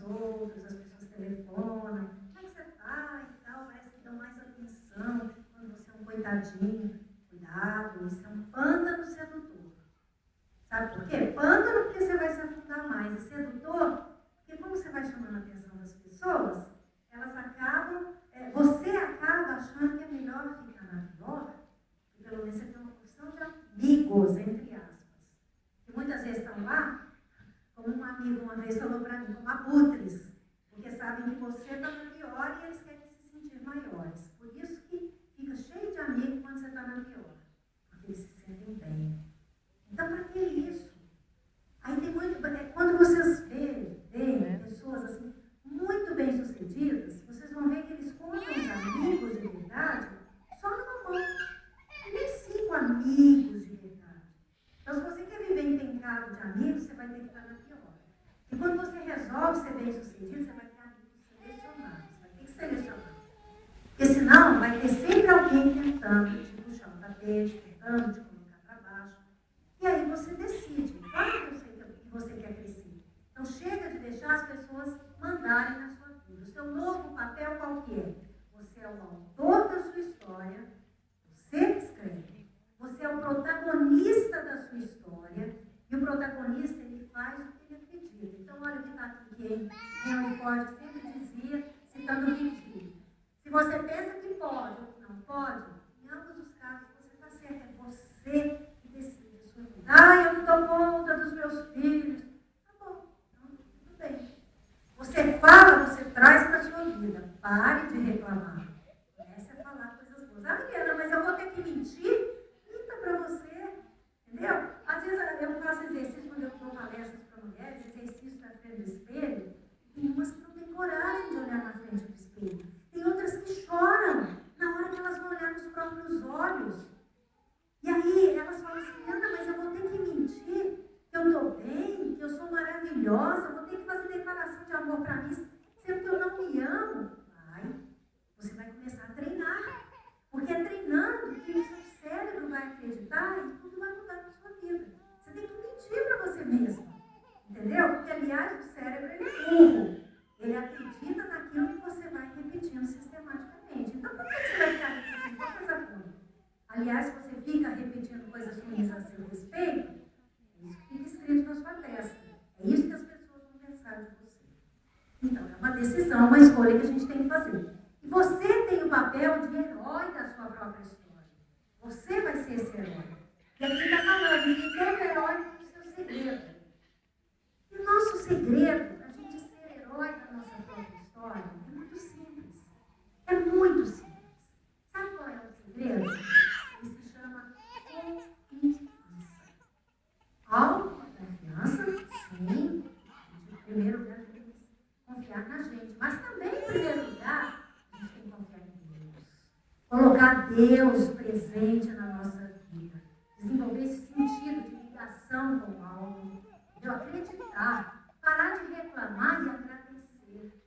outros, as pessoas telefonam, como é que você está e tal, parece que dão mais atenção quando você é um coitadinho. Cuidado, isso é um pântano sedutor. Sabe por quê? Pântano porque você vai se afundar mais. E sedutor, porque como você vai chamando a atenção das pessoas, elas acabam, você acaba achando que é melhor ficar na viola, e pelo menos você tem uma porção de amigos, entre aspas, que muitas vezes estão lá, como um amigo uma vez falou para mim, como abutres, porque sabem que você está na pior e eles querem se sentir maiores. Por isso que fica cheio de amigos quando você está na pior, porque eles se sentem bem. Então, para que isso? Aí tem muito. Quando vocês veem pessoas assim, muito bem-sucedidas, vocês vão ver que eles contam os amigos de verdade só numa mão. E nem 5 amigos de verdade. Então, se você quer viver empencado de amigos, você vai ter que estar na pior. E quando você resolve ser bem-sucedido, você vai ter amigos selecionados. Você vai ter que selecionar. Porque senão, vai ter sempre alguém tentando te puxar o tapete, tentando te colocar para baixo. E aí você decide. Claro que eu sei que você quer crescer. Então, chega de deixar as pessoas mandarem na sua vida. O seu novo papel qual que é? Você é o autor da sua história, você que escreve. Você é o protagonista da sua história. E o protagonista, ele faz o que ele acredita. Então, olha o que está aqui, que Henry Ford sempre dizia, citando Virgílio. Se você pensa que pode ou que não pode, em ambos os casos você está certo. É você que decide a sua vida. Eu não dou conta dos meus filhos. Tá bom, então tudo bem. Você fala, você traz para a sua vida. Pare de reclamar. Comece a falar coisas boas. Mariana, mas eu vou ter que mentir? Minta para você. Entendeu? Às vezes eu faço exercício quando eu dou palestras para mulheres, exercício na frente do espelho. Tem umas que não têm coragem de olhar na frente do espelho. Tem outras que choram na hora que elas vão olhar nos próprios olhos. E aí elas falam assim, Ana, mas eu vou ter que mentir que eu estou bem, que eu sou maravilhosa, eu vou ter que fazer declaração de amor para mim, sendo que eu não me amo. Você vai começar a treinar. Porque é treinando que o seu cérebro vai acreditar e tudo vai mudar na sua vida. Você tem que mentir para você mesmo. Entendeu? Porque, aliás, o cérebro ele é burro. Ele acredita naquilo que você vai repetindo sistematicamente. Então, por que você vai ficar repetindo só coisa ruim? Aliás, se você fica repetindo coisas ruins a seu respeito, é isso que fica escrito na sua testa. É isso que as pessoas vão pensar de você. Então, é uma decisão, uma escolha que a gente tem que fazer. E você tem o papel de herói da sua própria história. Você vai ser esse herói. E aqui está falando, e todo herói tem o seu segredo. E o nosso segredo, para a gente ser herói da nossa própria história, é muito simples. É muito simples. Sabe qual é o segredo? Ele se chama confiança. Autoconfiança, sim. Em primeiro lugar, a gente tem que confiar na gente. Mas também, em primeiro lugar, a gente tem que confiar em Deus. Colocar Deus presente na nossa vida. Desenvolver esse sentido de ligação com algo. De acreditar. Parar de reclamar e agradecer.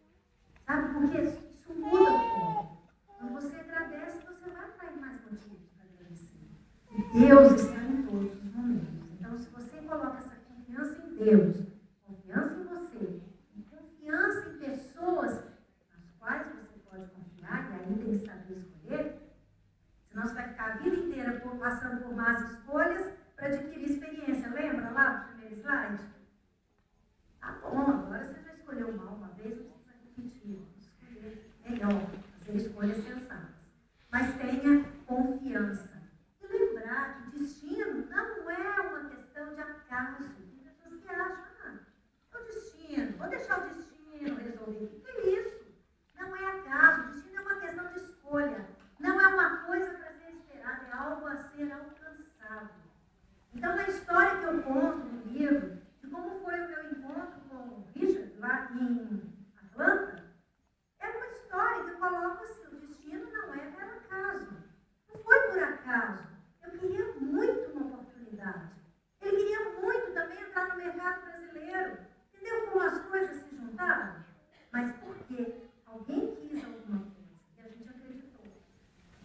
Sabe? Porque isso muda o foco. Quando você agradece, você vai atrair mais motivos para agradecer. E Deus está em todos os momentos. Então, se você coloca essa confiança em Deus, confiança em você, e confiança em pessoas nas quais você pode confiar, e aí tem que saber escolher, senão você vai ficar a vida inteira passando por más escolhas para adquirir experiência. Lembra lá do primeiro slide? Tá bom, agora você já escolheu mal uma vez, não precisa repetir. Escolher melhor, fazer escolhas sensatas. Mas tenha confiança. E lembrar que destino não é uma questão de acaso. Tem pessoas que acham, é o destino, vou deixar o destino resolver. O que é isso? Não é acaso, o destino é uma questão de escolha. Não é uma coisa para ser esperada, é algo a ser alcançado. Então, na história que eu conto no livro, de como foi o meu encontro com o Richard, lá em Atlanta, é uma história que eu coloco assim, o destino não é por acaso. Não foi por acaso. Eu queria muito uma oportunidade. Ele queria muito também entrar no mercado brasileiro. Entendeu como as coisas se juntaram? Mas por quê? Alguém quis alguma coisa e a gente acreditou.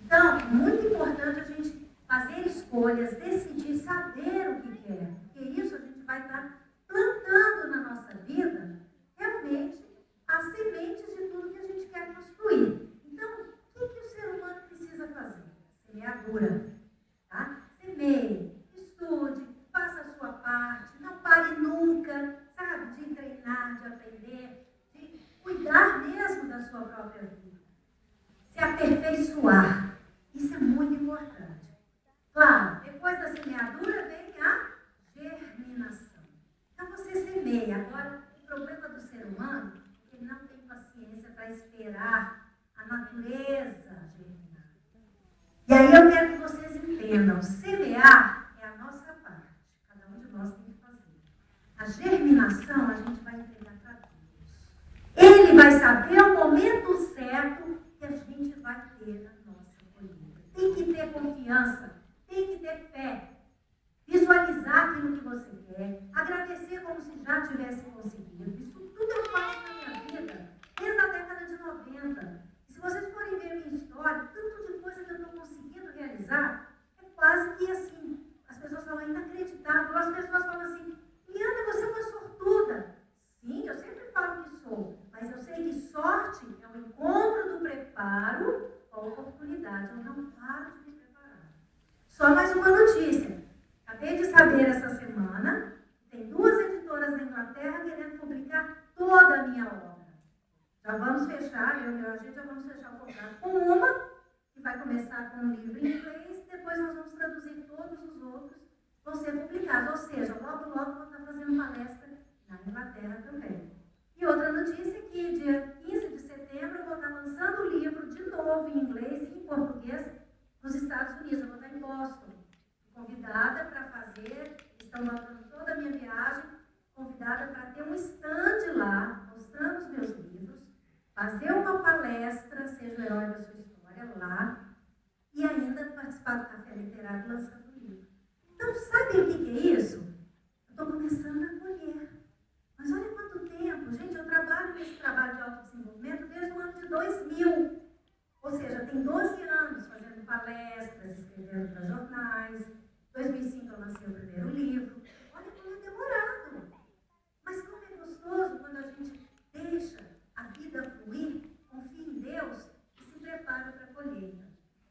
Então, é muito importante a gente fazer escolhas, decidir, saber o que quer. Porque isso a gente vai estar plantando na nossa vida, realmente, sua própria vida. Se aperfeiçoar. Isso é muito importante. Claro, depois da semeadura vem a germinação. Então você semeia. Agora, o problema do ser humano é que ele não tem paciência para esperar a natureza germinar. E aí eu quero que vocês entendam, semear é a nossa parte. Cada um de nós tem que fazer. A germinação a gente vai entregar para Deus. Ele vai saber o momento certo que a gente vai ter a nossa colheita. Tem que ter confiança, tem que ter fé. Visualizar aquilo que você quer, agradecer como se já tivesse conseguido. Isso tudo eu faço na minha vida, desde a década de 90. E se vocês forem ver a minha história, tanto de coisa que eu estou conseguindo realizar, é quase que assim, as pessoas falam inacreditável, as pessoas falam assim, Liana, você é uma sortuda. Sim, eu sempre falo que sou, mas eu sei que sorte é o encontro do preparo com a oportunidade. Eu não paro de me preparar. Só mais uma notícia. Acabei de saber essa semana, tem 2 editoras na Inglaterra querendo publicar toda a minha obra. Já vamos fechar, eu e a gente já vamos fechar o contrato com uma, que vai começar com um livro em inglês, depois nós vamos traduzir todos os outros, vão ser publicados. Ou seja, logo vou estar fazendo palestra na Inglaterra também. E outra notícia é que dia 15 de setembro eu vou estar lançando o livro de novo em inglês e em português nos Estados Unidos. Eu vou estar em Boston. Convidada para fazer, estão mandando toda a minha viagem, convidada para ter um stand lá, mostrando os meus livros, fazer uma palestra, seja o herói da sua história, lá, e ainda participar do café literário lançando o livro. Então, sabe o que é isso? Eu estou começando a colher. Mas olha quanto tempo, gente, eu trabalho nesse trabalho de autodesenvolvimento desde o ano de 2000. Ou seja, tem 12 anos fazendo palestras, escrevendo para jornais. Em 2005 eu lancei o primeiro livro. Olha como é demorado. Mas como é gostoso quando a gente deixa a vida fluir, confia em Deus e se prepara para a colheita.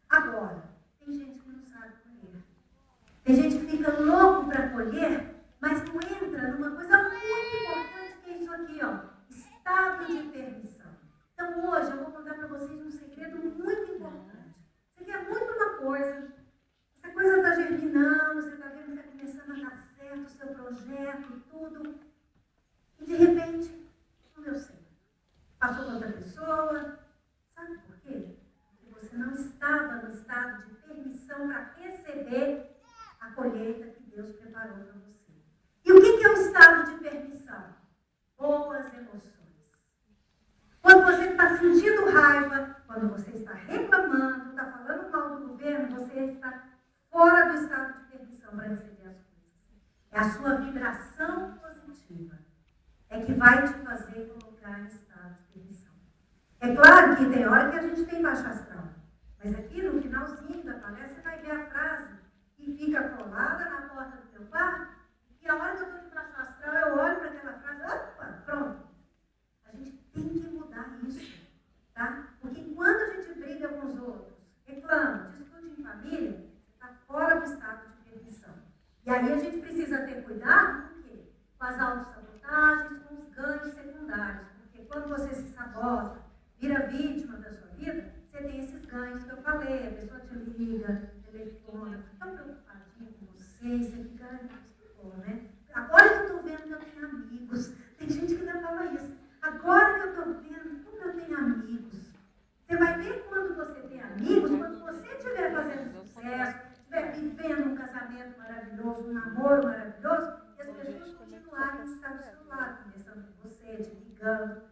Agora, tem gente que não sabe colher. Tem gente que fica louco para colher, mas não entra numa coisa muito importante que é isso aqui, ó, estado de permissão. Então hoje eu vou contar para vocês um segredo muito importante. Você quer muito uma coisa, essa coisa está germinando, você está vendo que está começando a dar certo o seu projeto, tudo, e de repente, não deu certo. Passou para outra pessoa, sabe por quê? Porque você não estava no estado de permissão para receber a colheita que Deus preparou para você. E o que é o estado de permissão? Boas emoções. Quando você está sentindo raiva, quando você está reclamando, está falando mal do governo, você está fora do estado de permissão para receber as coisas. É a sua vibração positiva. É que vai te fazer colocar em estado de permissão. É claro que tem hora que a gente tem baixo astral. Mas aqui no finalzinho da palestra você vai ver a frase que fica colada na porta do teu quarto. E a hora que eu estou de baixo astral, eu olho para aquela frase, opa, pronto. A gente tem que mudar isso, tá? Porque enquanto a gente briga com os outros, reclama, discute em família, você está fora do estado de permissão. E aí a gente precisa ter cuidado com o quê? Com as autossabotagens, com os ganhos secundários. Porque quando você se sabota, vira vítima da sua vida, você tem esses ganhos que eu falei, a pessoa te liga, telefona, fica preocupadinho com você, você fica, né? Agora que eu estou vendo que eu tenho amigos, tem gente que ainda fala isso. Agora que eu estou vendo como eu tenho amigos. Você vai ver quando você tem amigos, quando você estiver fazendo sucesso, estiver vivendo um casamento maravilhoso, um namoro maravilhoso, e as pessoas continuarem a estar do seu lado, conversando com você, te ligando.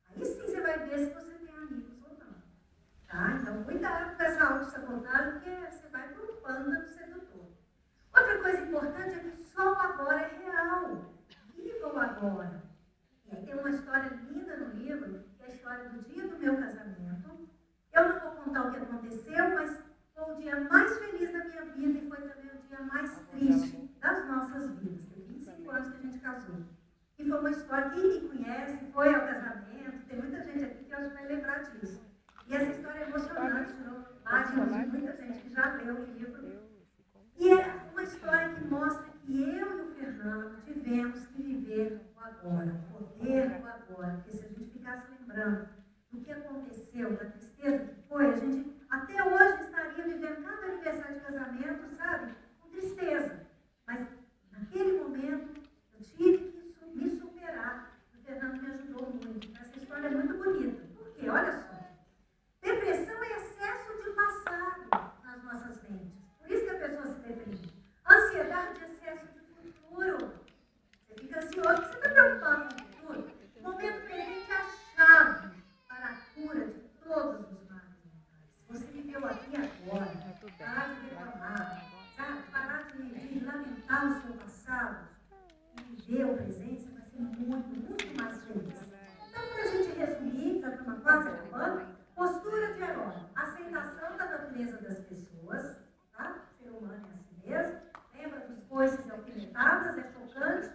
Aí sim você vai ver se você tem amigos ou não. Tá? Então cuidado com essa autossabotagem, porque você vai para o panda do sedutor. Outra coisa importante é que só o agora é real. Viva o agora. E aí tem uma história linda no livro, que é a história do dia do meu casamento. Eu não vou contar o que aconteceu, mas foi o dia mais feliz da minha vida e foi também o dia mais triste das nossas vidas. Tem 25 anos que a gente casou. E foi uma história, quem me conhece, foi ao casamento, tem muita gente aqui que acho que vai lembrar disso. E essa história é emocionante, tirou lágrimas de muita gente que já leu o livro. E é uma história que mostra que eu e o Fernando tivemos que viver o agora, o poder do agora. Porque se a gente ficasse lembrando do que aconteceu, da tristeza que foi, a gente até hoje estaria vivendo cada aniversário de casamento, sabe, com tristeza. Mas, naquele momento, eu tive que me superar. O Fernando me ajudou muito. Essa história é muito bonita. Por quê? Olha só. Depressão é excesso de passado nas nossas mentes. Por isso que a pessoa se deprime. Ansiedade é excesso de futuro. Você fica ansioso, você está preocupado com o futuro. O momento presente é a chave para a cura de todos os males mentais. Você viveu aqui agora, parar de reclamar, sabe? Parar de lamentar o seu passado e viver o presente, você vai ser muito mais feliz. Então, para a gente resumir, já estamos quase acabando, postura de herói, aceitação da natureza das pessoas, tá? O ser humano é assim mesmo, lembra dos coices e alfinetadas, é chocante,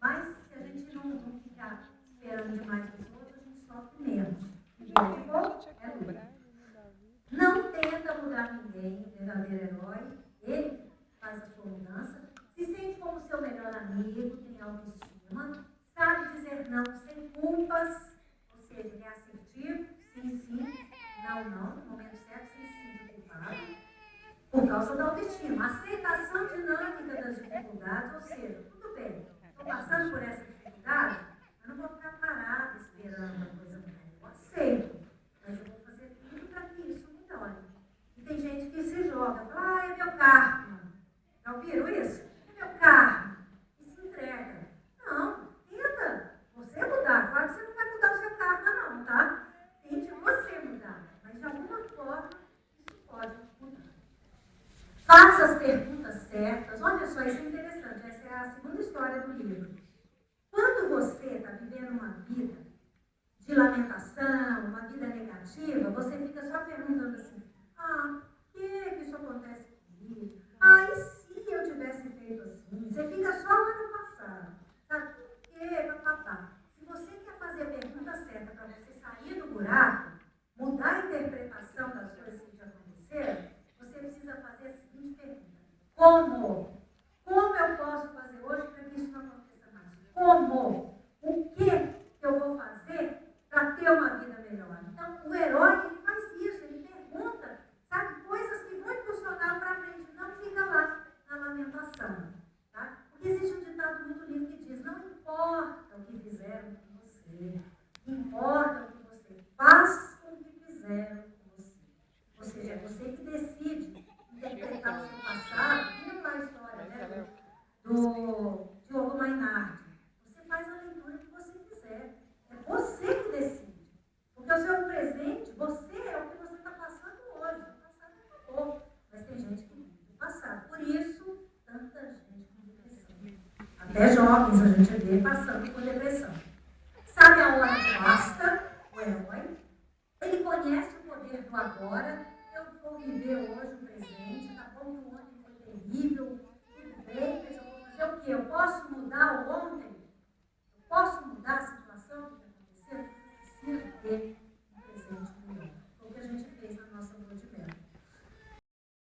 mas se a gente não ficar esperando demais dos outros, a gente sofre menos. E é lucro. Não tenta mudar ninguém, o verdadeiro herói, ele faz a sua mudança, se sente como seu melhor amigo, tem autoestima, sabe dizer não sem culpas, ou seja, ele é assertivo, sim, não, no momento certo, sem se sentir culpado, por causa da autoestima. Aceitação dinâmica das dificuldades, ou seja, tudo bem, estou passando por essa dificuldade, eu não vou ficar parada esperando a coisa mudar. Eu aceito, mas eu vou fazer tudo para que isso melhore. E tem gente que se joga, fala, é meu karma. Já ouviram isso? É meu karma. E se entrega. Não, tenta você mudar. Claro que você não vai mudar o seu karma não, tá? Tente você mudar. Mas de alguma forma, isso pode mudar. Faça as perguntas certas. Olha só, isso é interessante. Essa é a segunda história do livro. Quando você está vivendo uma vida de lamentação, uma vida negativa, você fica só perguntando assim, por que isso acontece comigo? E se eu tivesse feito assim? Você fica só lá no passado. Sabe por quê? Papapá. Se você quer fazer a pergunta certa para você sair do buraco, mudar a interpretação das coisas que já aconteceram, você precisa fazer a seguinte pergunta. Como? Como eu posso fazer hoje para que isso não aconteça mais? Como? O que eu vou fazer para ter uma vida melhor? Então, o herói, ele faz isso, ele pergunta, sabe, coisas que vão impulsionar para frente, não fica lá na lamentação, tá? Porque existe um ditado muito lindo que diz, não importa o que fizeram com você, importa o que você faz com o que fizeram com você. Ou seja, é você que decide interpretar o seu passado, viu lá a história, né, do Diogo Mainardi. Você faz a leitura que você quiser. É você que decide. Porque o seu presente, você é o que você está passando hoje. O passado acabou. Mas tem gente que vive o passado. Por isso, tanta gente com depressão. Até jovens a gente vê passando por depressão. Sabe a hora que basta, o herói? Ele conhece o poder do agora. Eu vou viver